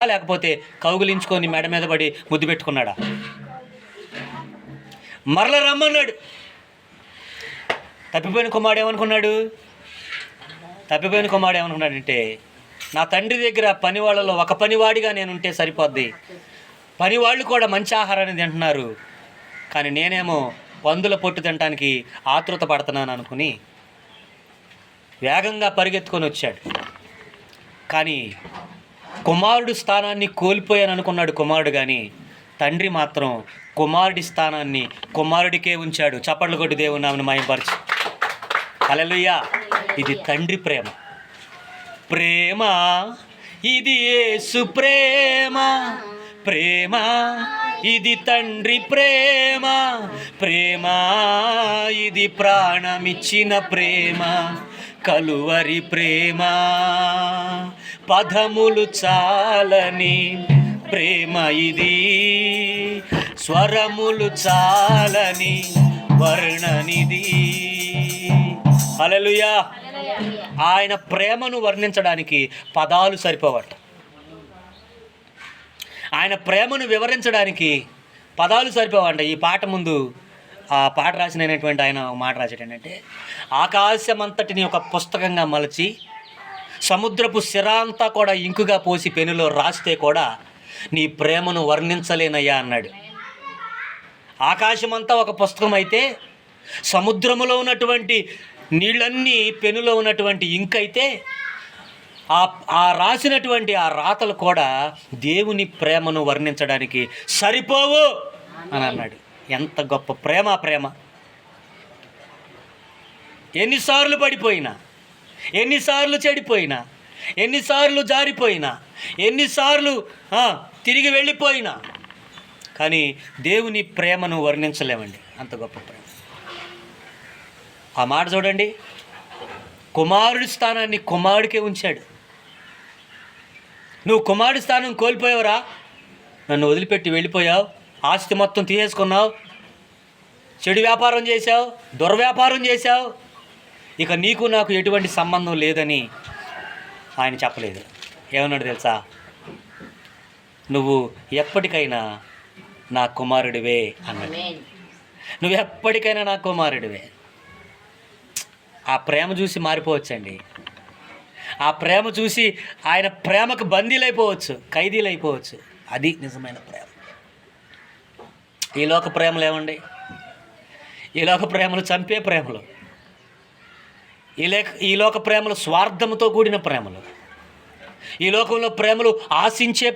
లేకపోతే కౌగిలించుకొని మెడ మీద పడి ముద్దు పెట్టుకున్నాడా? మరల రమ్మన్నాడు. తప్పిపోయిన కుమారుడు ఏమనుకున్నాడంటే, నా తండ్రి దగ్గర పని వాళ్ళలో ఒక పనివాడిగా నేనుంటే సరిపోద్ది, పనివాళ్ళు కూడా మంచి ఆహారాన్ని తింటున్నారు, కానీ నేనేమో పందుల పొట్టు తినడానికి ఆతృత పడుతున్నాను అనుకుని వేగంగా పరిగెత్తుకొని వచ్చాడు. కానీ కుమారుడు స్థానాన్ని కోల్పోయాను అనుకున్నాడు కుమారుడు, కానీ తండ్రి మాత్రం కుమారుడి స్థానాన్ని కుమారుడికే ఉంచాడు. చప్పట్లు కొట్టి దేవుని నామమును మహిమపరచు. హల్లెలూయా. ఇది తండ్రి ప్రేమ. ప్రేమ ఇది యేసు ప్రేమ, ప్రేమ ఇది తండ్రి ప్రేమ, ప్రేమ ఇది ప్రాణమిచ్చిన ప్రేమ, కలువరి ప్రేమ. పదములు చాలని ప్రేమ ఇది, స్వరములు చాలని వర్ణనిది. హల్లెలూయా. ఆయన ప్రేమను వర్ణించడానికి పదాలు సరిపోవట. ఆయన ప్రేమను వివరించడానికి పదాలు సరిపోవంట. ఈ పాట ముందు ఆ పాట రాసినటువంటి ఆయన మాట రాశాడు ఏంటంటే, ఆకాశమంతటిని ఒక పుస్తకంగా మలచి సముద్రపు సిరాంతా కూడా ఇంకుగా పోసి పెనులో రాస్తే కూడా నీ ప్రేమను వర్ణించలేనయ్యా అన్నాడు. ఆకాశమంతా ఒక పుస్తకం అయితే, సముద్రములో ఉన్నటువంటి నీళ్ళన్నీ పెనులో ఉన్నటువంటి ఇంకైతే, ఆ రాసినటువంటి ఆ రాతలు కూడా దేవుని ప్రేమను వర్ణించడానికి సరిపోవు అని అన్నాడు. ఎంత గొప్ప ప్రేమ! ప్రేమ ఎన్నిసార్లు పడిపోయినా, ఎన్నిసార్లు చెడిపోయినా, ఎన్నిసార్లు జారిపోయినా, ఎన్నిసార్లు తిరిగి వెళ్ళిపోయినా, కానీ దేవుని ప్రేమను వర్ణించలేమండి. అంత గొప్ప ప్రేమ. ఆ మాట చూడండి, కుమారుడి స్థానాన్ని కుమారుడికే ఉంచాడు. నువ్వు కుమారుడి స్థానం కోల్పోయావురా, నన్ను వదిలిపెట్టి వెళ్ళిపోయావు, ఆస్తి మొత్తం తీసేసుకున్నావు, చెడు వ్యాపారం చేశావు, దుర్వ్యాపారం చేశావు, ఇక నీకు నాకు ఎటువంటి సంబంధం లేదని ఆయన చెప్పలేదు. ఏమన్నాడు తెలుసా? నువ్వు ఎప్పటికైనా నా కుమారుడివే అన్నాడు. నువ్వు ఎప్పటికైనా నా కుమారుడివే. ఆ ప్రేమ చూసి మారిపోవచ్చండి. ఆ ప్రేమ చూసి ఆయన ప్రేమకు బందీలైపోవచ్చు, ఖైదీలైపోవచ్చు. అది నిజమైన ప్రేమ. ఈ లోక ప్రేమలు ఏమండి? ఈ లోక ప్రేమలు చంపే ప్రేమలు, ఈ లోక ప్రేమలు స్వార్థంతో కూడిన ప్రేమలు, ఈ లోకంలో ప్రేమలు ఆశించే